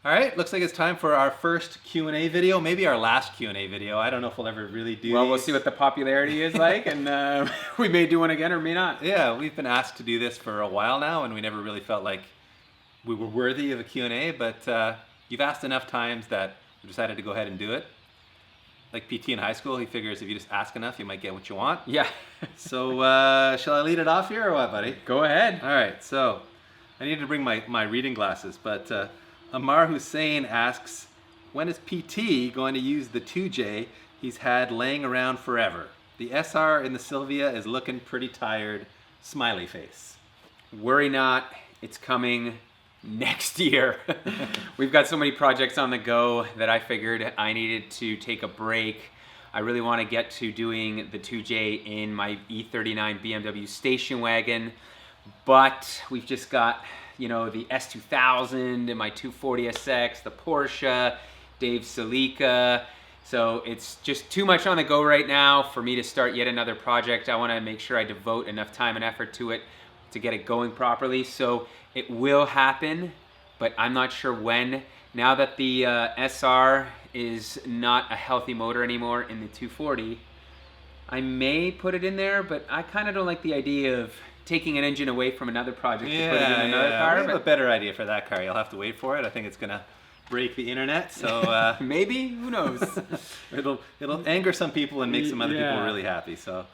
All right, looks like it's time for our first Q&A video, maybe our last Q&A video. I don't know if we'll ever really do Well, we'll these. see what the popularity is like, and we may do one again or may not. Yeah, we've been asked to do this for a while now, and we never really felt like we were worthy of a Q&A, but you've asked enough times that we decided to go ahead and do it. Like PT in high school, he figures if you just ask enough, you might get what you want. Yeah. So shall I lead it off here or what, buddy? Go ahead. All right, so I need to bring my reading glasses, but Amar Hussein asks, when is PT going to use the 2J he's had laying around forever? The SR in the Sylvia is looking pretty tired. Smiley face. Worry not, it's coming next year. We've got so many projects on the go that I figured I needed to take a break. I really want to get to doing the 2J in my E39 BMW station wagon, but we've just got, you know, the S2000 and my 240SX, the Porsche, Dave Salika. So it's just too much on the go right now for me to start yet another project. I want to make sure I devote enough time and effort to it to get it going properly. So it will happen, but I'm not sure when. Now that the SR is not a healthy motor anymore in the 240, I may put it in there, but I kind of don't like the idea of taking an engine away from another project to put it in another car. We have a better idea for that car. You'll have to wait for it. I think it's gonna break the internet. So maybe, who knows? it'll anger some people and make some other people really happy. So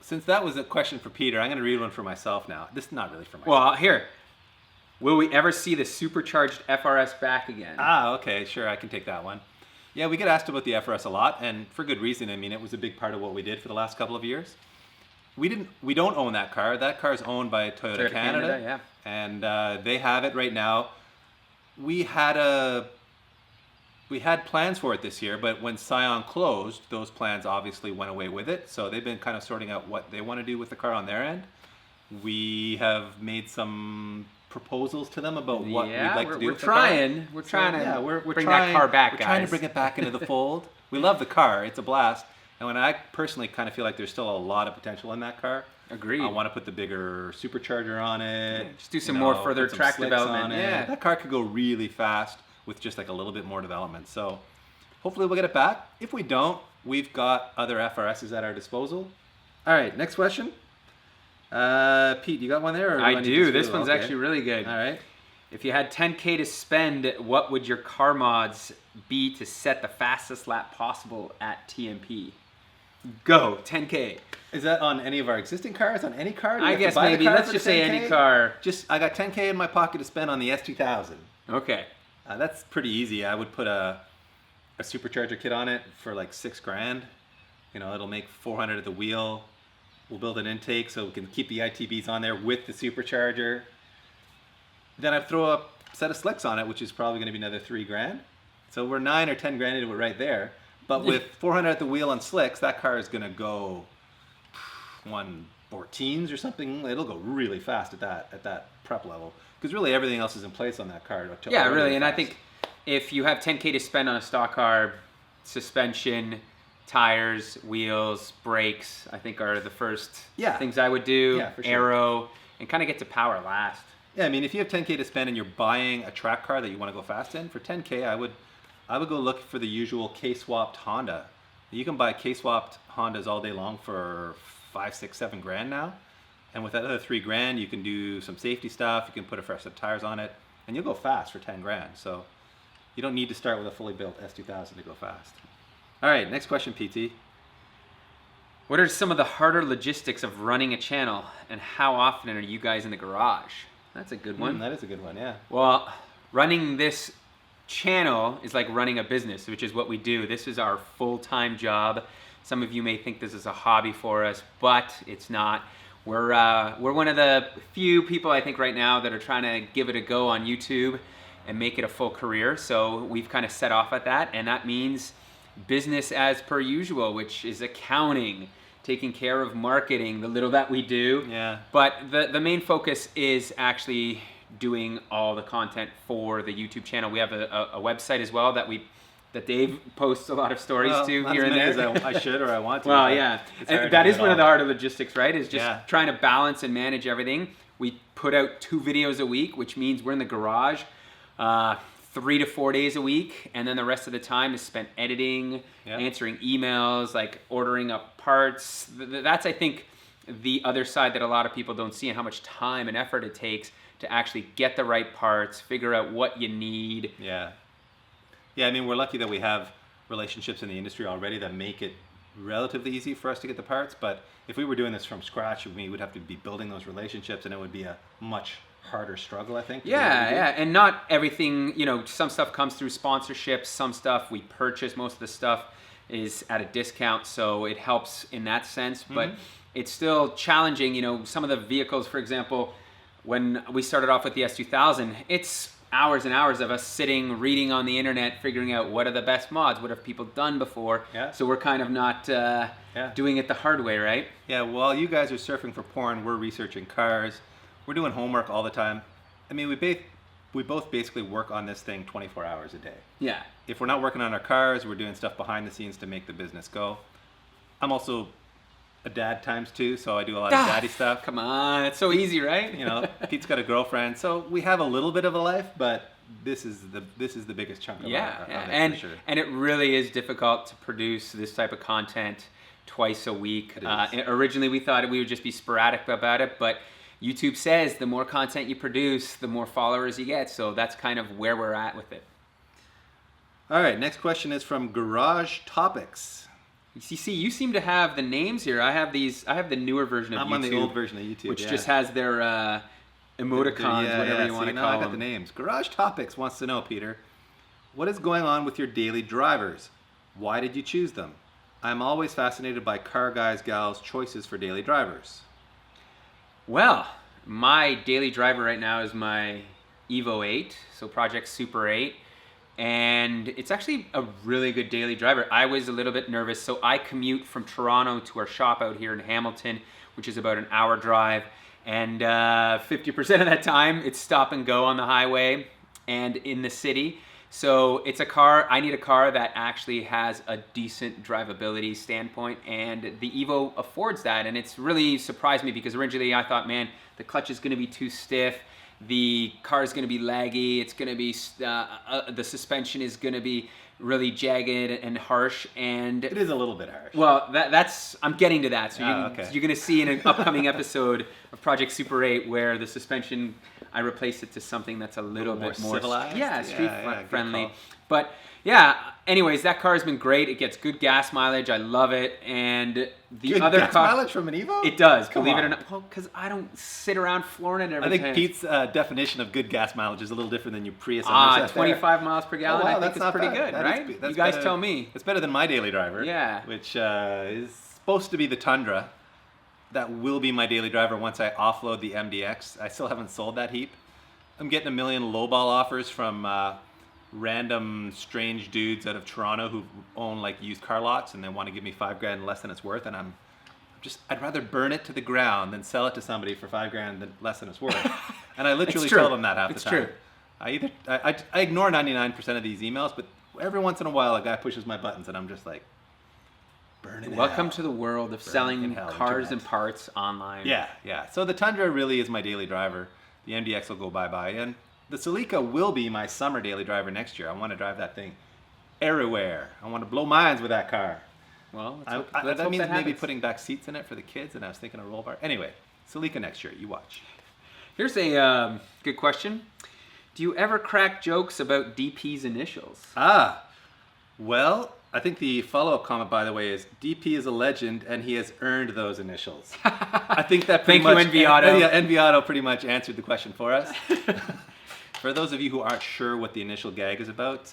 since that was a question for Peter, I'm gonna read one for myself now. This is not really for myself. Well, here. Will we ever see the supercharged FRS back again? Ah, okay, sure, I can take that one. Yeah, we get asked about the FRS a lot, and for good reason. I mean, it was a big part of what we did for the last couple of years. We don't own that car. That car is owned by Toyota Canada, yeah. And they have it right now. We had plans for it this year, but when Scion closed, those plans obviously went away with it. So they've been kind of sorting out what they want to do with the car on their end. We have made some proposals to them about what we'd like to do with the car. We're trying to bring trying, that car back, we're guys. trying to bring it back into the fold. We love the car. It's a blast. And when I personally kind of feel like there's still a lot of potential in that car. Agreed. I want to put the bigger supercharger on it. Yeah, just do some more further put some track slicks development. on it. Yeah. That car could go really fast with just like a little bit more development. So hopefully we'll get it back. If we don't, we've got other FRSs at our disposal. All right, next question. Pete, you got one there? Or I do. This one's actually really good. All right. If you had 10K to spend, what would your car mods be to set the fastest lap possible at TMP? Go, 10K. Is that on any of our existing cars? On any car? I guess maybe. Let's just say any car. I got 10K in my pocket to spend on the S2000. Okay. That's pretty easy. I would put a supercharger kit on it for like $6,000. You know, it'll make 400 at the wheel. We'll build an intake so we can keep the ITBs on there with the supercharger. Then I'd throw a set of slicks on it, which is probably going to be another $3,000. So we're 9 or 10 grand into it right there. But with 400 at the wheel and slicks, that car is going to go 114s or something. It'll go really fast at that prep level. Because really everything else is in place on that car. Yeah, really. And I think if you have 10K to spend on a stock car, suspension, tires, wheels, brakes, I think are the first things I would do. Yeah, for sure. Aero, and kind of get to power last. Yeah, I mean, if you have 10K to spend and you're buying a track car that you want to go fast in, for 10K, I would go look for the usual K-swapped Honda. You can buy K-swapped Hondas all day long for 5, 6, 7 grand now. And with that other $3,000, you can do some safety stuff. You can put a fresh set of tires on it, and you'll go fast for 10 grand. So you don't need to start with a fully built S2000 to go fast. All right, next question, PT. What are some of the harder logistics of running a channel, and how often are you guys in the garage? That's a good one. That is a good one, yeah. Well, running this channel is like running a business, which is what we do. This is our full-time job. Some of you may think this is a hobby for us, but it's not. We're one of the few people, I think, right now that are trying to give it a go on YouTube and make it a full career. So we've kind of set off at that, and that means business as per usual, which is accounting, taking care of marketing, the little that we do. Yeah. But the main focus is actually doing all the content for the YouTube channel. We have a website as well that Dave posts a lot of stories to here and there. I should or I want to. Well, yeah. And that is one of the harder logistics, right? Is just trying to balance and manage everything. We put out 2 videos a week, which means we're in the garage 3 to 4 days a week, and then the rest of the time is spent editing, answering emails, like ordering up parts. That's, I think, the other side that a lot of people don't see, and how much time and effort it takes to actually get the right parts, figure out what you need. Yeah. Yeah, I mean, we're lucky that we have relationships in the industry already that make it relatively easy for us to get the parts, but if we were doing this from scratch, we would have to be building those relationships, and it would be a much harder struggle, I think. Yeah, and not everything, some stuff comes through sponsorships, some stuff we purchase, most of the stuff is at a discount, so it helps in that sense, but it's still challenging. Some of the vehicles, for example, when we started off with the S2000, it's hours and hours of us sitting, reading on the internet, figuring out what are the best mods, what have people done before. Yeah. So we're kind of not doing it the hard way, right? Yeah, while you guys are surfing for porn, we're researching cars. We're doing homework all the time. I mean, we both basically work on this thing 24 hours a day. Yeah. If we're not working on our cars, we're doing stuff behind the scenes to make the business go. I'm also a dad times 2, so I do a lot of daddy stuff. Come on, it's so easy, right? Pete's got a girlfriend, so we have a little bit of a life, but this is the biggest chunk of it, and for sure. And it really is difficult to produce this type of content twice a week. Originally, we thought we would just be sporadic about it, but YouTube says the more content you produce, the more followers you get. So that's kind of where we're at with it. All right, next question is from Garage Topics. See, you seem to have the names here. I have the newer version of YouTube. I'm on the old version of YouTube, which just has their emoticons, whatever you want to call them. I got the names. Garage Topics wants to know, Peter, what is going on with your daily drivers? Why did you choose them? I'm always fascinated by car guys, gals' choices for daily drivers. Well, my daily driver right now is my Evo 8, so Project Super 8. And it's actually a really good daily driver. I was a little bit nervous, so I commute from Toronto to our shop out here in Hamilton, which is about an hour drive. And 50% of that time, it's stop and go on the highway and in the city. So it's I need a car that actually has a decent drivability standpoint, and the Evo affords that. And it's really surprised me because originally I thought, man, the clutch is gonna be too stiff. The car is going to be laggy. It's going to be the suspension is going to be really jagged and harsh, and it is a little bit harsh. Well, that's I'm getting to that. So you're going to see in an upcoming episode of Project Super 8 where the suspension, I replace it to something that's a little bit more civilized. Street friendly. But yeah, anyways, that car has been great. It gets good gas mileage. I love it. And the other gas mileage from an Evo? It does, believe it or not. Well, because I don't sit around flooring it every time. I think Pete's definition of good gas mileage is a little different than your Prius. 25 miles per gallon. Oh, wow, I think it's pretty good, right? You guys tell me. It's better than my daily driver. Yeah. Which is supposed to be the Tundra. That will be my daily driver once I offload the MDX. I still haven't sold that heap. I'm getting a million lowball offers from random strange dudes out of Toronto who own like used car lots, and they want to give me $5,000 less than it's worth, and I'd rather burn it to the ground than sell it to somebody for $5,000 less than it's worth. And I literally tell them that half the time. It's true. I ignore 99% of these emails, but every once in a while a guy pushes my buttons and I'm just like, burn it. Welcome to the world of selling cars and parts online. Yeah. So the Tundra really is my daily driver. The MDX will go bye-bye, and the Celica will be my summer daily driver next year. I want to drive that thing everywhere. I want to blow minds with that car. Well, that means maybe putting back seats in it for the kids, and I was thinking a roll bar. Anyway, Celica next year. You watch. Here's a good question. Do you ever crack jokes about DP's initials? Well, I think the follow-up comment, by the way, is DP is a legend, and he has earned those initials. I think that pretty much... Thank you, Enviato. Yeah, Enviato pretty much answered the question for us. For those of you who aren't sure what the initial gag is about,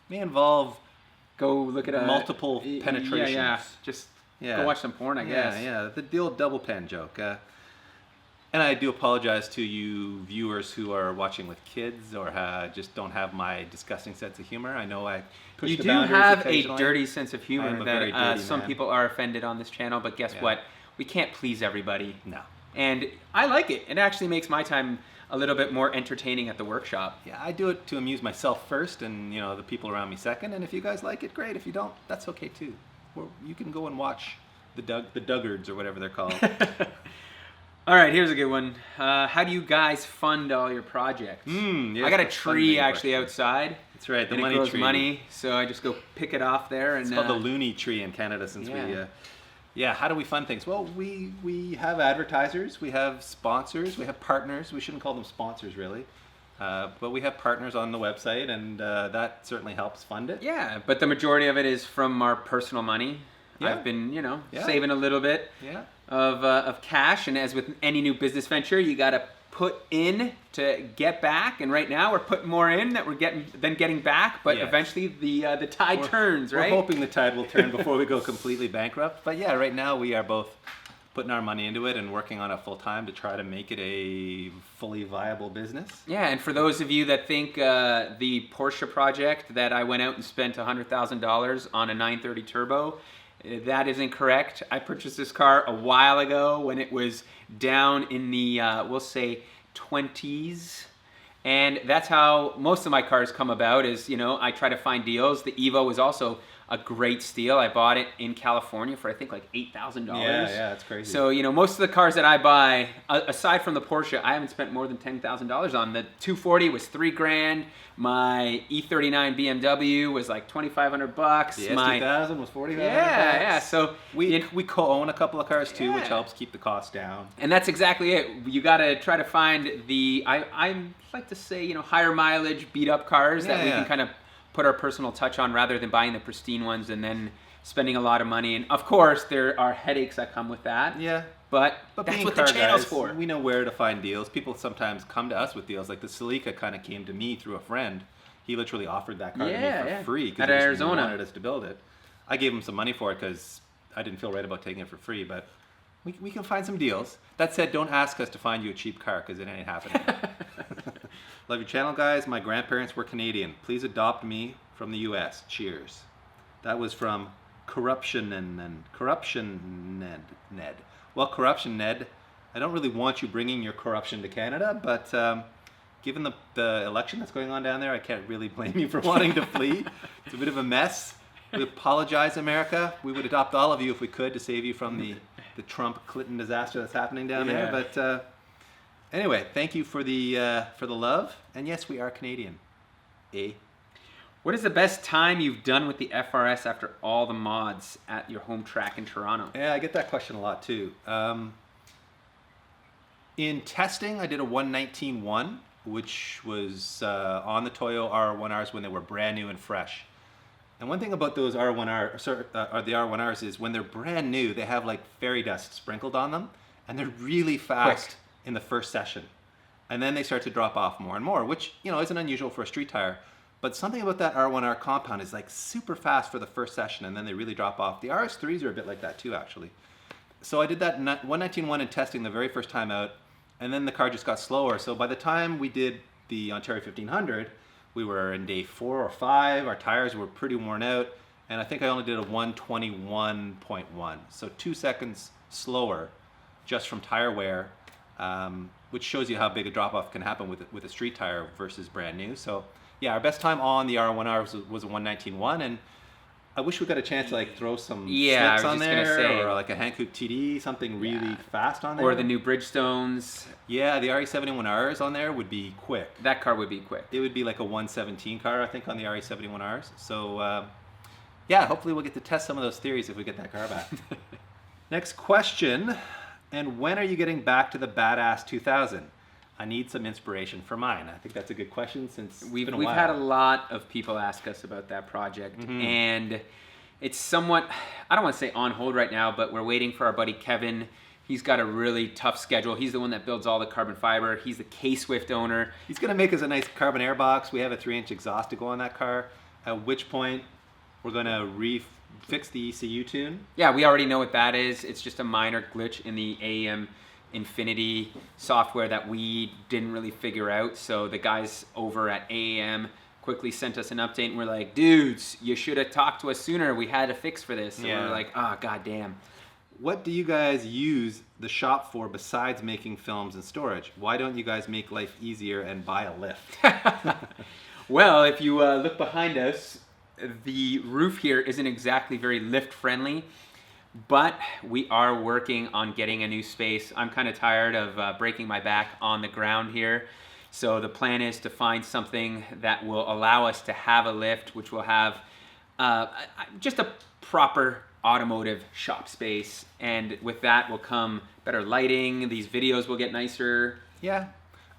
may involve... Go look at multiple penetrations. Yeah. Just go watch some porn, I guess. Yeah, the old double pen joke. And I do apologize to you viewers who are watching with kids or just don't have my disgusting sense of humor. I know I push you the do boundaries have a occasionally. dirty sense of humor I am a that very dirty some man. people are offended on this channel, but guess what? We can't please everybody. No. And I like it. It actually makes my time a little bit more entertaining at the workshop. Yeah, I do it to amuse myself first, and the people around me second. And if you guys like it, great. If you don't, that's okay too. Or you can go and watch the Duggards or whatever they're called. All right, here's a good one. How do you guys fund all your projects? Yes, I got a the tree funding actually question. outside. That's right, the And money it grows tree. money, so I just go pick it off there. And It's called the loony tree in Canada since Yeah. yeah, how do we fund things? Well, we have advertisers, we have sponsors, we have partners. We shouldn't call them sponsors really. But we have partners on the website, and that certainly helps fund it. yeah, but the majority of it is from our personal money. Yeah. I've been, Yeah. saving a little bit Yeah. of cash, and as with any new business venture, you got to put in to get back. And right now, we're putting more in that we're getting back. But Yes. eventually, the tide turns, right? We're hoping the tide will turn before we go completely bankrupt. But yeah, right now we are both putting our money into it and working on it full time to try to make it a fully viable business. Yeah, and for those of you that think the Porsche project that I went out and spent $100,000 on a 930 turbo, that is incorrect. I purchased this car a while ago when it was down in the, we'll say, 20s. And that's how most of my cars come about is, I try to find deals. The Evo is also a great steal. I bought it in California for I think like $8,000. Yeah, that's crazy. So, most of the cars that I buy, aside from the Porsche, I haven't spent more than $10,000 on. The 240 was $3,000. My E39 BMW was like $2,500. The My S2000 was $40,000. yeah. So We co-own a couple of cars too, which Yeah. helps keep the cost down. and that's exactly it. You got to try to find the I like to say higher mileage, beat up cars that we Yeah. can kind of put our personal touch on rather than buying the pristine ones and then spending a lot of money. And of course, there are headaches that come with that. Yeah. But that's being what the car channel's guys, for. we know where to find deals. People sometimes come to us with deals. Like the Celica kind of came to me through a friend. He literally offered that car to Yeah, me yeah. for free At because he Arizona. wanted us to build it. I gave him some money for it because I didn't feel right about taking it for free, but we can find some deals. That said, don't ask us to find you a cheap car because it ain't happening. Love your channel, guys. My grandparents were Canadian. Please adopt me from the U.S. Cheers. That was from Corruption Ned. Well, Corruption Ned, I don't really want you bringing your corruption to Canada, but given the election that's going on down there, I can't really blame you for wanting to flee. It's a bit of a mess. We apologize, America. We would adopt all of you if we could to save you from the Trump-Clinton disaster that's happening down there. Yeah. But anyway, thank you for the love. And yes, we are Canadian. What is the best time you've done with the FRS after all the mods at your home track in Toronto? Yeah, I get that question a lot too. In testing, I did a 119.1, which was on the Toyo R1Rs when they were brand new and fresh. And one thing about those the R1Rs is when they're brand new, they have like fairy dust sprinkled on them, and they're really fast Quick. in the first session. And then they start to drop off more and more, which isn't unusual for a street tire. But something about that R1R compound is like super fast for the first session, and then they really drop off. The RS3s are a bit like that too, actually. So I did that 119.1 in testing the very first time out, and then the car just got slower. So by the time we did the Ontario 1500, we were in day 4 or 5. Our tires were pretty worn out, and I think I only did a 121.1. So 2 seconds slower just from tire wear, which shows you how big a drop-off can happen with a street tire versus brand new. So yeah, our best time on the R1R was a 119.1, and I wish we got a chance to like throw some Yeah, I slicks was on just gonna there, say. or like a Hankook TD, something really Yeah. fast on there. Or the new Bridgestones. Yeah, the RE71Rs on there would be quick. That car would be quick. It would be like a 117 car, I think, on the RE71Rs. So yeah, hopefully we'll get to test some of those theories if we get that car back. Next question, and when are you getting back to the Badass 2000? I need some inspiration for mine. I think that's a good question since We've it's been a while. had a lot of people ask us about that project, and it's somewhat, I don't want to say on hold right now, but we're waiting for our buddy Kevin. He's got a really tough schedule. He's the one that builds all the carbon fiber. He's the K-Swift owner. He's going to make us a nice carbon air box. We have a 3-inch exhaust to go on that car, at which point we're going to fix the ECU tune. Yeah, we already know what that is. It's just a minor glitch in the AEM Infinity software that we didn't really figure out. So the guys over at AEM quickly sent us an update, and we're like, dudes, you should have talked to us sooner. We had a fix for this. And Yeah. we're like, oh, goddamn. What do you guys use the shop for besides making films and storage? Why don't you guys make life easier and buy a lift? Well, if you look behind us, the roof here isn't exactly very lift friendly. But we are working on getting a new space. I'm kind of tired of breaking my back on the ground here. So the plan is to find something that will allow us to have a lift, which will have just a proper automotive shop space. And with that will come better lighting. These videos will get nicer. Yeah.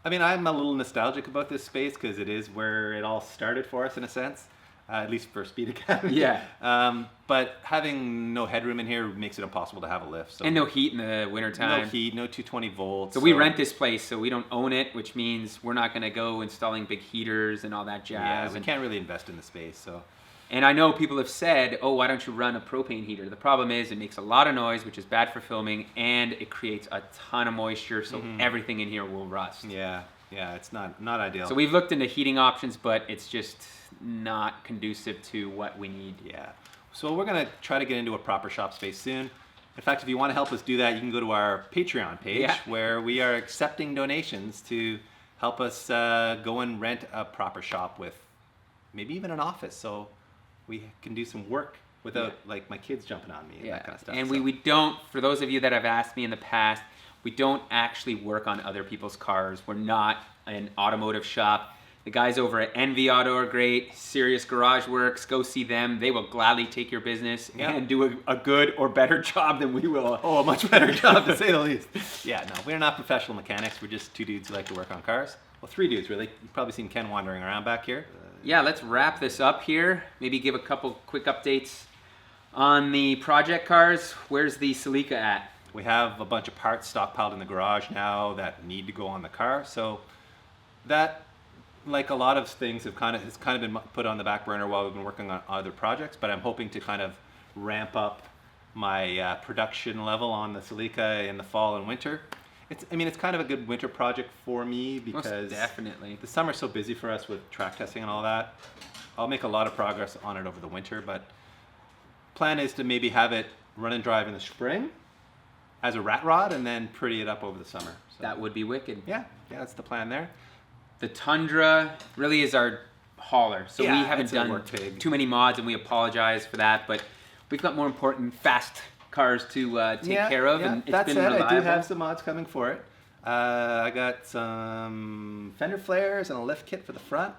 I mean, I'm a little nostalgic about this space because it is where it all started for us in a sense. At least for Speed Academy. Yeah. But having no headroom in here makes it impossible to have a lift. So And no heat in the wintertime. no heat, no 220 volts. So we rent this place, so we don't own it, which means we're not going to go installing big heaters and all that jazz. Yeah, we can't really invest in the space. So. And I know people have said, oh, why don't you run a propane heater? The problem is it makes a lot of noise, which is bad for filming, and it creates a ton of moisture, so everything in here will rust. Yeah, it's not ideal. So we've looked into heating options, but it's just not conducive to what we need. Yeah. So we're going to try to get into a proper shop space soon. In fact, if you want to help us do that, you can go to our Patreon page where we are accepting donations to help us go and rent a proper shop with maybe even an office so we can do some work without like my kids jumping on me and that kind of stuff. And we don't, for those of you that have asked me in the past, we don't actually work on other people's cars. We're not an automotive shop. The guys over at Envy Auto are great. Serious Garage Works, go see them. They will gladly take your business and do a good or better job than we will. Oh, a much better job to say the least. Yeah, no, we're not professional mechanics. We're just two dudes who like to work on cars. Well, three dudes really. You've probably seen Ken wandering around back here. Yeah, let's wrap this up here. Maybe give a couple quick updates on the project cars. Where's the Celica at? We have a bunch of parts stockpiled in the garage now that need to go on the car. So that, like a lot of things, has kind of been put on the back burner while we've been working on other projects. But I'm hoping to kind of ramp up my production level on the Celica in the fall and winter. It's kind of a good winter project for me because definitely the summer's so busy for us with track testing and all that. I'll make a lot of progress on it over the winter, but plan is to maybe have it run and drive in the spring as a rat rod and then pretty it up over the summer. So, that would be wicked. Yeah, that's the plan there. The Tundra really is our hauler, so we haven't done too many mods, and we apologize for that, but we've got more important fast cars to take care of, and it's been reliable. I do have some mods coming for it. I got some fender flares and a lift kit for the front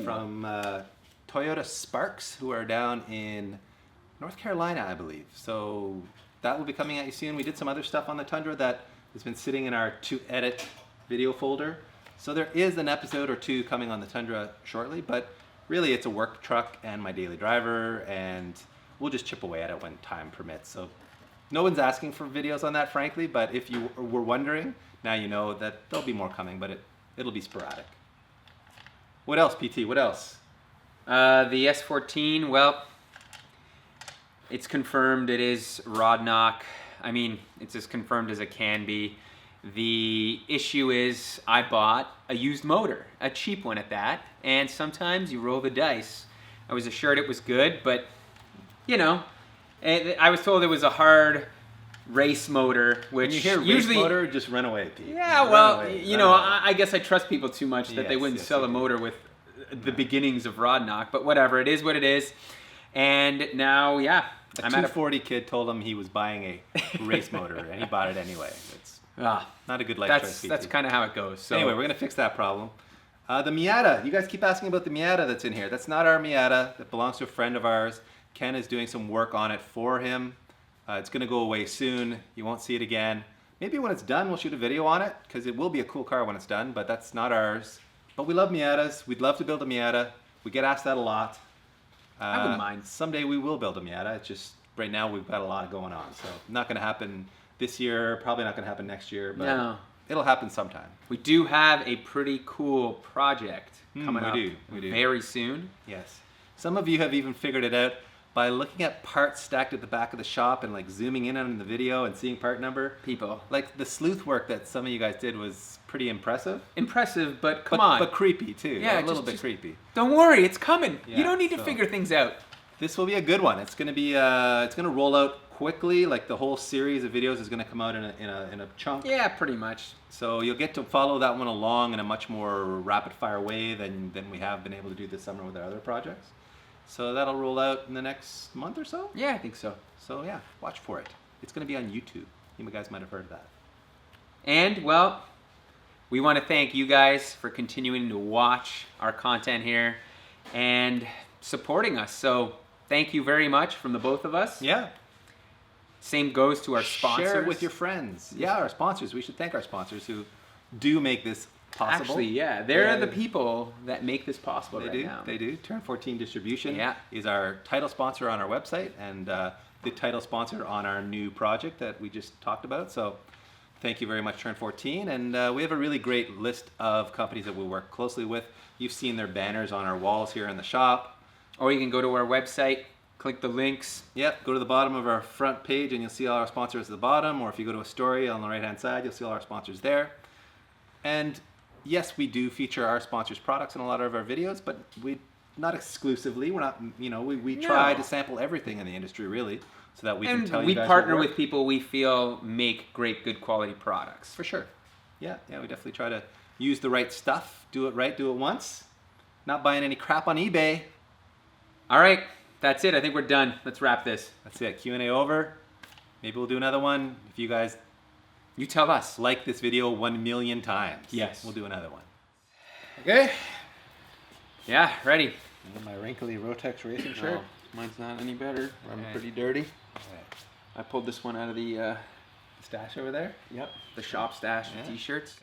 from Toyota Sparks, who are down in North Carolina, I believe. So that will be coming at you soon. We did some other stuff on the Tundra that has been sitting in our to edit video folder. So there is an episode or two coming on the Tundra shortly, but really it's a work truck and my daily driver, and we'll just chip away at it when time permits. So no one's asking for videos on that, frankly, but if you were wondering, now you know that there'll be more coming, but it'll be sporadic. What else, PT? What else? The S14, well, it's confirmed it is rod knock. I mean, it's as confirmed as it can be. The issue is I bought a used motor, a cheap one at that, and sometimes you roll the dice. I was assured it was good, but, you know, I was told it was a hard race motor, which when you hear usually race motor, just run away, Pete. Yeah, well, I guess I trust people too much that they wouldn't sell a motor with the beginnings of rod knock, but whatever, it is what it is. And now, yeah, a 240 kid told him he was buying a race motor, and he bought it anyway. It's not a good life choice, Pete. That's kind of how it goes. So anyway, we're going to fix that problem. The Miata. You guys keep asking about the Miata that's in here. That's not our Miata. That belongs to a friend of ours. Ken is doing some work on it for him. It's going to go away soon. You won't see it again. Maybe when it's done, we'll shoot a video on it, because it will be a cool car when it's done, but that's not ours. But we love Miatas. We'd love to build a Miata. We get asked that a lot. I wouldn't mind. Someday we will build a Miata. It's just right now we've got a lot going on. So not going to happen this year, probably not going to happen next year, but it'll happen sometime. We do have a pretty cool project coming up we do. very soon. Yes. Some of you have even figured it out by looking at parts stacked at the back of the shop and like zooming in on the video and seeing part number. People. Like the sleuth work that some of you guys did was pretty impressive. Impressive, but come on. But creepy too. Yeah, a little bit creepy. Don't worry, it's coming. Yeah, you don't need to figure things out. This will be a good one. It's going to be it's going to roll out quickly. Like the whole series of videos is going to come out in a chunk. Yeah, pretty much. So you'll get to follow that one along in a much more rapid fire way than we have been able to do this summer with our other projects. So that'll roll out in the next month or so. Yeah, I think so. So yeah, watch for it. It's going to be on YouTube. You guys might have heard of that. And, well, we want to thank you guys for continuing to watch our content here and supporting us. So thank you very much from the both of us. Yeah. Same goes to our sponsors. Share it with your friends. Yeah, our sponsors. We should thank our sponsors who do make this possible. Actually, yeah, they're the people that make this possible They right do. now. They do. Turn 14 Distribution Yeah. is our title sponsor on our website and the title sponsor on our new project that we just talked about. So thank you very much, Turn 14. And we have a really great list of companies that we work closely with. You've seen their banners on our walls here in the shop. Or you can go to our website, click the links. Yep, go to the bottom of our front page and you'll see all our sponsors at the bottom. Or if you go to a story on the right-hand side, you'll see all our sponsors there. And yes, we do feature our sponsors' products in a lot of our videos, but we not exclusively. We're not, we try to sample everything in the industry, really, so that we can tell you guys. And we partner with people we feel make great, good quality products. For sure. Yeah, we definitely try to use the right stuff, do it right, do it once. Not buying any crap on eBay. All right, that's it. I think we're done. Let's wrap this. That's it. Q&A over. Maybe we'll do another one if you guys You tell us. like this video 1 million times. Yes. We'll do another one. Okay. Yeah, ready. My wrinkly Rotex racing shirt. No, mine's not any better. I'm Okay. pretty dirty. Okay. I pulled this one out of the Stash over there. the shop stash Yeah. t-shirts.